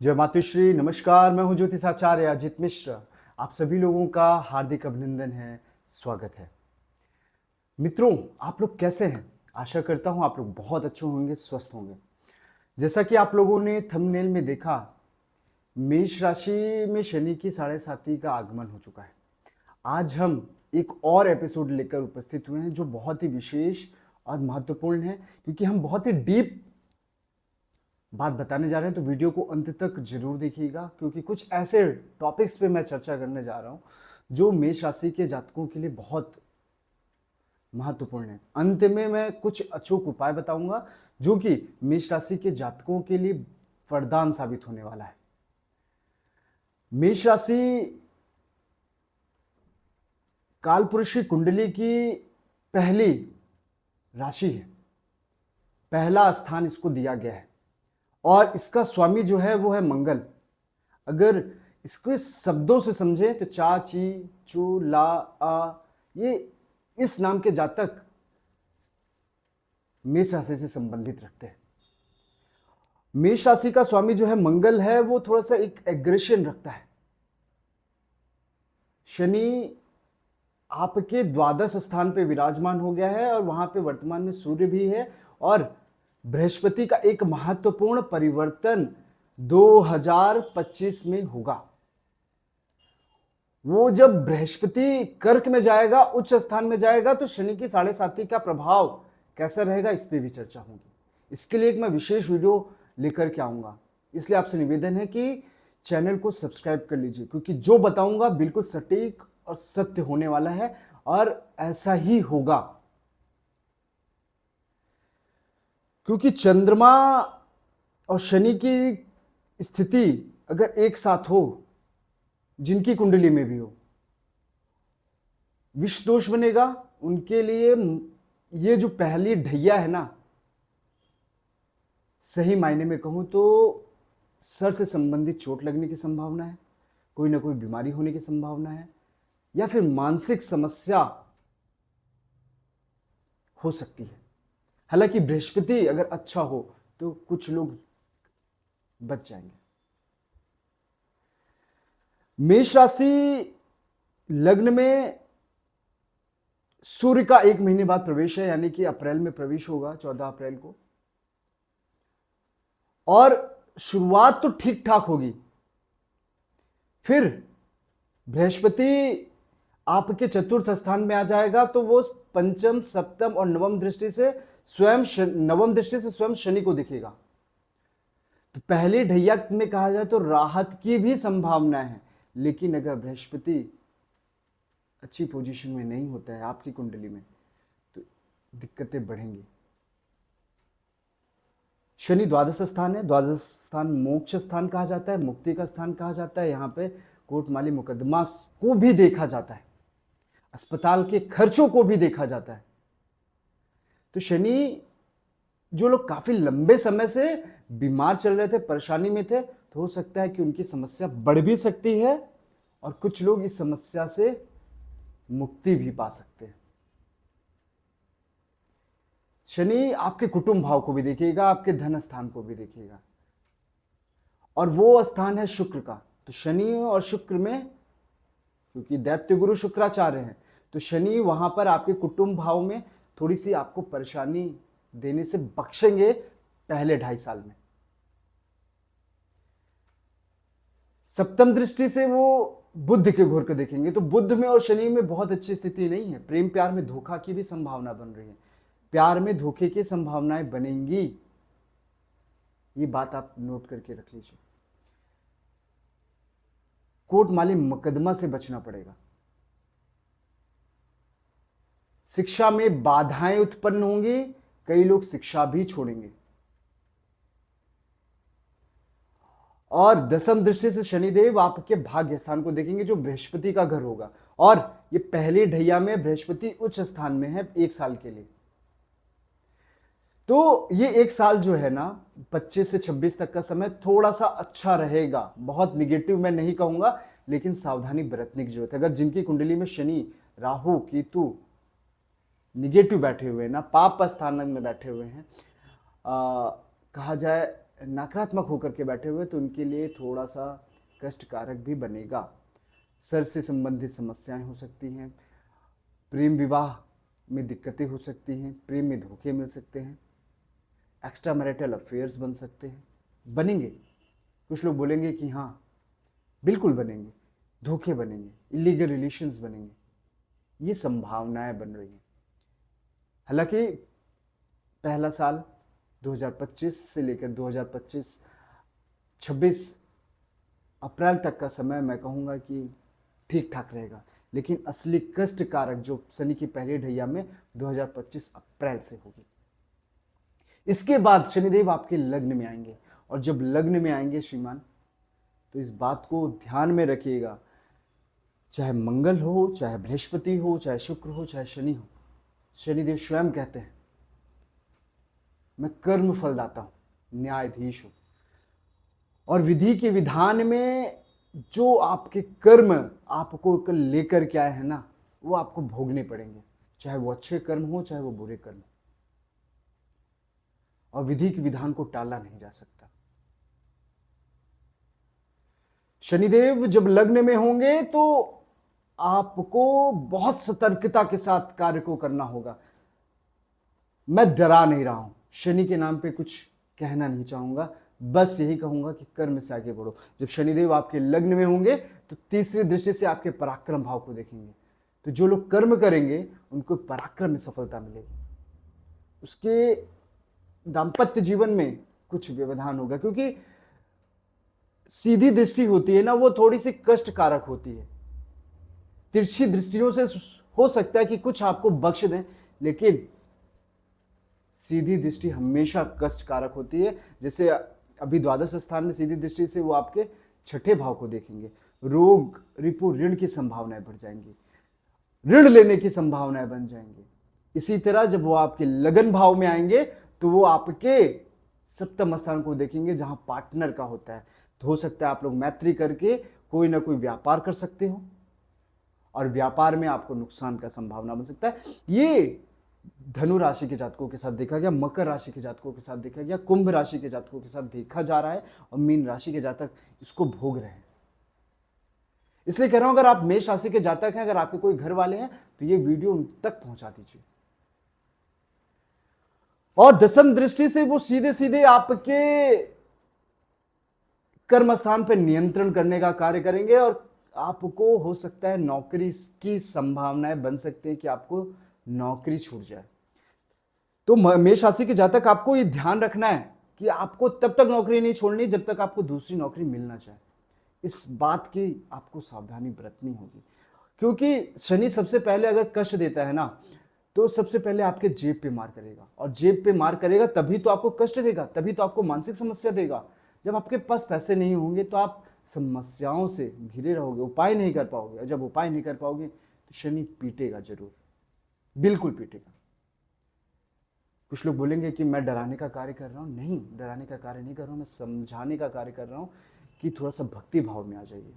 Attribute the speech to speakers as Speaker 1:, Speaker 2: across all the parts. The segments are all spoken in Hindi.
Speaker 1: जय मातृश्री, नमस्कार। मैं हूं ज्योतिषाचार्य अजित मिश्र। आप सभी लोगों का हार्दिक अभिनंदन है, स्वागत है। मित्रों, आप लोग कैसे हैं? आशा करता हूं आप लोग बहुत अच्छे होंगे, स्वस्थ होंगे। जैसा कि आप लोगों ने थंबनेल में देखा, मेष राशि में शनि की 7.5 का आगमन हो चुका है। आज हम एक और एपिसोड लेकर उपस्थित हुए हैं जो बहुत ही विशेष और महत्वपूर्ण है, क्योंकि हम बहुत ही डीप बात बताने जा रहे हैं। तो वीडियो को अंत तक जरूर देखिएगा, क्योंकि कुछ ऐसे टॉपिक्स पे मैं चर्चा करने जा रहा हूं जो मेष राशि के जातकों के लिए बहुत महत्वपूर्ण है। अंत में मैं कुछ अचूक उपाय बताऊंगा जो कि मेष राशि के जातकों के लिए वरदान साबित होने वाला है। मेष राशि कालपुरुष की कुंडली की पहली राशि है, पहला स्थान इसको दिया गया है और इसका स्वामी जो है वो है मंगल। अगर इसको शब्दों से समझे तो चा, ची, चू, ला, आ, ये इस नाम के जातक मेष राशि से संबंधित रखते हैं। मेष राशि का स्वामी जो है मंगल है, वो थोड़ा सा एक एग्रेशन रखता है। शनि आपके द्वादश स्थान पे विराजमान हो गया है और वहां पे वर्तमान में सूर्य भी है और बृहस्पति का एक महत्वपूर्ण परिवर्तन 2025 में होगा। वो जब बृहस्पति कर्क में जाएगा, उच्च स्थान में जाएगा, तो शनि की 7.5 का प्रभाव कैसा रहेगा इस पे भी चर्चा होगी। इसके लिए एक मैं विशेष वीडियो लेकर के आऊंगा, इसलिए आपसे निवेदन है कि चैनल को सब्सक्राइब कर लीजिए, क्योंकि जो बताऊंगा बिल्कुल सटीक और सत्य होने वाला है और ऐसा ही होगा। क्योंकि चंद्रमा और शनि की स्थिति अगर एक साथ हो, जिनकी कुंडली में भी हो, विष दोष बनेगा उनके लिए। ये जो पहली ढैया है ना, सही मायने में कहूं तो सर से संबंधित चोट लगने की संभावना है, कोई ना कोई बीमारी होने की संभावना है, या फिर मानसिक समस्या हो सकती है। हालांकि बृहस्पति अगर अच्छा हो तो कुछ लोग बच जाएंगे। मेष राशि लग्न में सूर्य का 1 महीने बाद प्रवेश है, यानी कि अप्रैल में प्रवेश होगा, 14 अप्रैल को। और शुरुआत तो ठीक ठाक होगी, फिर बृहस्पति आपके चतुर्थ स्थान में आ जाएगा, तो वो पंचम, सप्तम और नवम दृष्टि से स्वयं शनि को दिखेगा। तो पहले ढैया में कहा जाए तो राहत की भी संभावना है, लेकिन अगर बृहस्पति अच्छी पोजीशन में नहीं होता है आपकी कुंडली में तो दिक्कतें बढ़ेंगी। शनि द्वादश स्थान है, द्वादश स्थान मोक्ष स्थान कहा जाता है, मुक्ति का स्थान कहा जाता है। यहां पे कोर्ट माली मुकदमा को भी देखा जाता है, अस्पताल के खर्चों को भी देखा जाता है। तो शनि, जो लोग काफी लंबे समय से बीमार चल रहे थे, परेशानी में थे, तो हो सकता है कि उनकी समस्या बढ़ भी सकती है और कुछ लोग इस समस्या से मुक्ति भी पा सकते हैं। शनि आपके कुटुंब भाव को भी देखिएगा, आपके धन स्थान को भी देखिएगा, और वो स्थान है शुक्र का। तो शनि और शुक्र में, क्योंकि दैत्य गुरु शुक्राचार्य हैं, तो शनि वहां पर आपके कुटुंब भाव में थोड़ी सी आपको परेशानी देने से बख्शेंगे पहले 2.5 साल में। सप्तम दृष्टि से वो बुध के घोर को देखेंगे, तो बुध में और शनि में बहुत अच्छी स्थिति नहीं है। प्रेम प्यार में धोखा की भी संभावना बन रही है, प्यार में धोखे की संभावनाएं बनेंगी। ये बात आप नोट करके रख लीजिए। कोर्ट माली मुकदमा से बचना पड़ेगा। शिक्षा में बाधाएं उत्पन्न होंगी, कई लोग शिक्षा भी छोड़ेंगे। और दसम दृष्टि से शनिदेव आपके भाग्य स्थान को देखेंगे, जो बृहस्पति का घर होगा, और ये पहली ढैया में बृहस्पति उच्च स्थान में है 1 साल के लिए। तो ये 1 साल जो है ना, 25 से 26 तक का समय थोड़ा सा अच्छा रहेगा। बहुत निगेटिव मैं नहीं कहूंगा, लेकिन सावधानी बरतने की जरूरत है। अगर जिनकी कुंडली में शनि, राहु, केतु निगेटिव बैठे हुए हैं ना, पाप स्थान में बैठे हुए हैं, कहा जाए नकारात्मक होकर के बैठे हुए तो उनके लिए थोड़ा सा कष्टकारक भी बनेगा। सर से संबंधित समस्याएं हो सकती हैं, प्रेम विवाह में दिक्कतें हो सकती हैं, प्रेम में धोखे मिल सकते हैं, एक्स्ट्रा मैरिटल अफेयर्स बन सकते हैं, बनेंगे। कुछ लोग बोलेंगे कि हाँ बिल्कुल बनेंगे, धोखे बनेंगे, इलीगल रिलेशंस बनेंगे, ये संभावनाएं बन रही हैं। हालांकि पहला साल 2025 से लेकर 2025-26 अप्रैल तक का समय मैं कहूँगा कि ठीक ठाक रहेगा, लेकिन असली कष्ट कारक जो शनि की पहली ढैया में 2025 अप्रैल से होगी। इसके बाद शनिदेव आपके लग्न में आएंगे, और जब लग्न में आएंगे श्रीमान, तो इस बात को ध्यान में रखिएगा, चाहे मंगल हो, चाहे बृहस्पति हो, चाहे शुक्र हो, चाहे शनि हो, शनिदेव स्वयं कहते हैं मैं कर्म फलदाता हूं, न्यायाधीश हूं, और विधि के विधान में जो आपके कर्म आपको लेकर के आए हैं ना, वो आपको भोगने पड़ेंगे, चाहे वो अच्छे कर्म हो, चाहे वो बुरे कर्म हो, और विधि के विधान को टाला नहीं जा सकता। शनिदेव जब लग्न में होंगे तो आपको बहुत सतर्कता के साथ कार्य को करना होगा। मैं डरा नहीं रहा हूं, शनि के नाम पे कुछ कहना नहीं चाहूंगा, बस यही कहूंगा कि कर्म से आगे बढ़ो। जब शनिदेव आपके लग्न में होंगे तो तीसरी दृष्टि से आपके पराक्रम भाव को देखेंगे, तो जो लोग कर्म करेंगे उनको पराक्रम में सफलता मिलेगी, उसके दाम्पत्य जीवन में कुछ व्यवधान होगा, क्योंकि सीधी दृष्टि होती है ना, वो थोड़ी सी कष्टकारक होती है। तिरछी दृष्टियों से हो सकता है कि कुछ आपको बख्श दें, लेकिन सीधी दृष्टि हमेशा कष्टकारक होती है। जैसे अभी द्वादश स्थान में सीधी दृष्टि से वो आपके छठे भाव को देखेंगे, रोग रिपु ऋण की संभावनाएं बढ़ जाएंगी, ऋण लेने की संभावनाएं बन जाएंगी। इसी तरह जब वो आपके लगन भाव में आएंगे तो वो आपके सप्तम स्थान को देखेंगे, जहां पार्टनर का होता है। तो हो सकता है आप लोग मैत्री करके कोई ना कोई व्यापार कर सकते हो, और व्यापार में आपको नुकसान का संभावना बन सकता है। ये धनु राशि के जातकों के साथ देखा गया, मकर राशि के जातकों के साथ देखा गया, कुंभ राशि के जातकों के साथ देखा जा रहा है, और मीन राशि के जातक इसको भोग रहे हैं। इसलिए कह रहा हूं, अगर आप मेष राशि के जातक हैं, अगर आपके कोई घर वाले हैं, तो ये वीडियो उन तक पहुंचा दीजिए। और दसम दृष्टि से वो सीधे सीधे आपके कर्म स्थान पर नियंत्रण करने का कार्य करेंगे, और आपको हो सकता है नौकरी की संभावनाएं बन सकती हैं कि आपको नौकरी छूट जाए। तो मेष राशि के जातक आपको ये ध्यान रखना है कि आपको तब तक नौकरी नहीं छोड़नी जब तक आपको दूसरी नौकरी मिलना चाहे। इस बात की आपको सावधानी बरतनी होगी, क्योंकि शनि सबसे पहले अगर कष्ट देता है ना, तो सबसे पहले आपके जेब पे मार करेगा, और जेब पे मार करेगा तभी तो आपको कष्ट देगा, तभी तो आपको मानसिक समस्या देगा। जब आपके पास पैसे नहीं होंगे तो आप समस्याओं से घिरे रहोगे, उपाय नहीं कर पाओगे, और जब उपाय नहीं कर पाओगे तो शनि पीटेगा, जरूर बिल्कुल पीटेगा। कुछ लोग बोलेंगे कि मैं डराने का कार्य कर रहा हूं, नहीं, डराने का कार्य नहीं कर रहा हूं, मैं समझाने का कार्य कर रहा हूं कि थोड़ा सा भक्ति भाव में आ जाइए।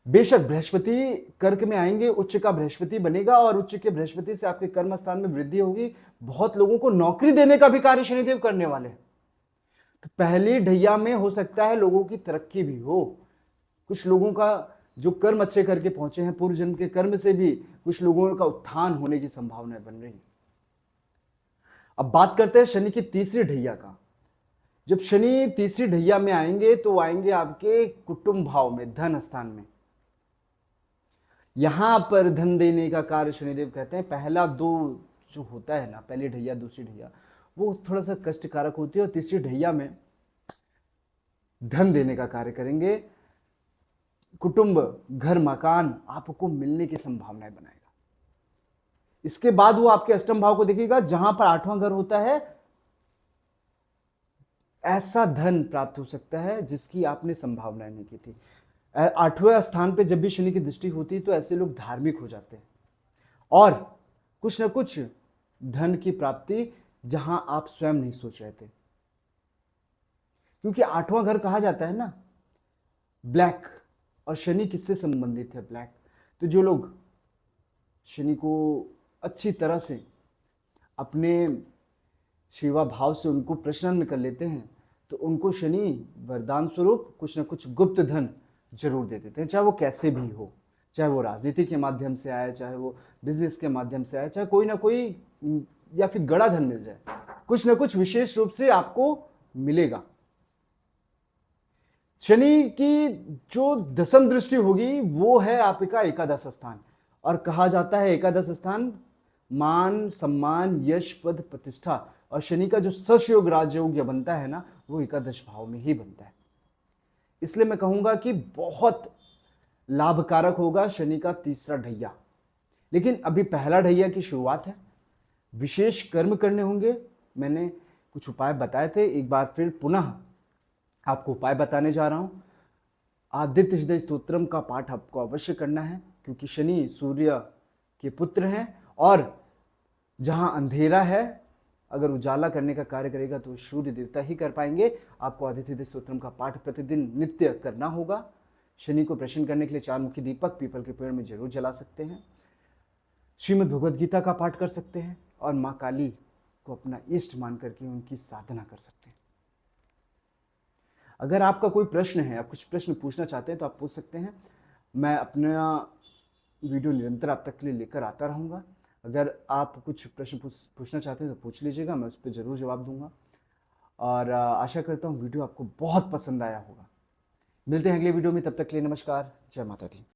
Speaker 1: बेशक बृहस्पति कर्क में आएंगे, उच्च का बृहस्पति बनेगा, और उच्च के बृहस्पति से आपके कर्म स्थान में वृद्धि होगी। बहुत लोगों को नौकरी देने का भी कार्य शनिदेव करने वाले हैं। तो पहली ढैया में हो सकता है लोगों की तरक्की भी हो, कुछ लोगों का जो कर्म अच्छे करके पहुंचे हैं पूर्व जन्म के कर्म से भी कुछ लोगों का उत्थान होने की संभावनाएं बन रही। अब बात करते हैं शनि की तीसरी ढैया का। जब शनि तीसरी ढैया में आएंगे तो आएंगे आपके कुटुंब भाव में, धन स्थान में। यहां पर धन देने का कार्य शनिदेव कहते हैं। पहला दो जो होता है ना, पहली ढैया दूसरी ढैया, वो थोड़ा सा कष्टकारक होती है, और तीसरी ढैया में धन देने का कार्य करेंगे। कुटुंब, घर, मकान आपको मिलने की संभावनाएं बनाएगा। इसके बाद वो आपके अष्टम भाव को देखिएगा, जहां पर आठवां घर होता है। ऐसा धन प्राप्त हो सकता है जिसकी आपने संभावनाएं नहीं की थी। आठवें स्थान पे जब भी शनि की दृष्टि होती है तो ऐसे लोग धार्मिक हो जाते हैं, और कुछ ना कुछ धन की प्राप्ति जहां आप स्वयं नहीं सोच रहे थे। क्योंकि आठवां घर कहा जाता है ना ब्लैक, और शनि किससे संबंधित है? ब्लैक। तो जो लोग शनि को अच्छी तरह से अपने सेवा भाव से उनको प्रसन्न कर लेते हैं तो उनको शनि वरदान स्वरूप कुछ ना कुछ गुप्त धन जरूर दे देते हैं, चाहे वो कैसे भी हो, चाहे वो राजनीति के माध्यम से आए, चाहे वो बिजनेस के माध्यम से आए, चाहे कोई ना कोई या फिर गड़ा धन मिल जाए, कुछ ना कुछ विशेष रूप से आपको मिलेगा। शनि की जो दसम दृष्टि होगी वो है आपका एकादश स्थान, और कहा जाता है एकादश स्थान मान सम्मान यश पद प्रतिष्ठा, और शनि का जो सश योग राजयोग बनता है ना वो एकादश भाव में ही बनता है। इसलिए मैं कहूंगा कि बहुत लाभकारक होगा शनि का तीसरा ढैया। लेकिन अभी पहला ढैया की शुरुआत है, विशेष कर्म करने होंगे। मैंने कुछ उपाय बताए थे, एक बार फिर पुनः आपको उपाय बताने जा रहा हूं। आदित्य हृदय स्तोत्रम का पाठ आपको अवश्य करना है, क्योंकि शनि सूर्य के पुत्र हैं, और जहां अंधेरा है अगर उजाला करने का कार्य करेगा तो सूर्य देवता ही कर पाएंगे। आपको आदित्य हृदय स्तोत्रम का पाठ प्रतिदिन नित्य करना होगा। शनि को प्रसन्न करने के लिए 4 मुखी दीपक पीपल के पेड़ में जरूर जला सकते हैं। श्रीमद् भगवद गीता का पाठ कर सकते हैं, और माँ काली को अपना इष्ट मान करके उनकी साधना कर सकते हैं। अगर आपका कोई प्रश्न है, आप कुछ प्रश्न पूछना चाहते हैं तो आप पूछ सकते हैं। मैं अपना वीडियो निरंतर आप तक के लिए लेकर आता रहूँगा। अगर आप कुछ प्रश्न पूछना चाहते हैं तो पूछ लीजिएगा, मैं उस पर ज़रूर जवाब दूंगा। और आशा करता हूँ वीडियो आपको बहुत पसंद आया होगा। मिलते हैं अगले वीडियो में, तब तक के लिए नमस्कार, जय माता दी।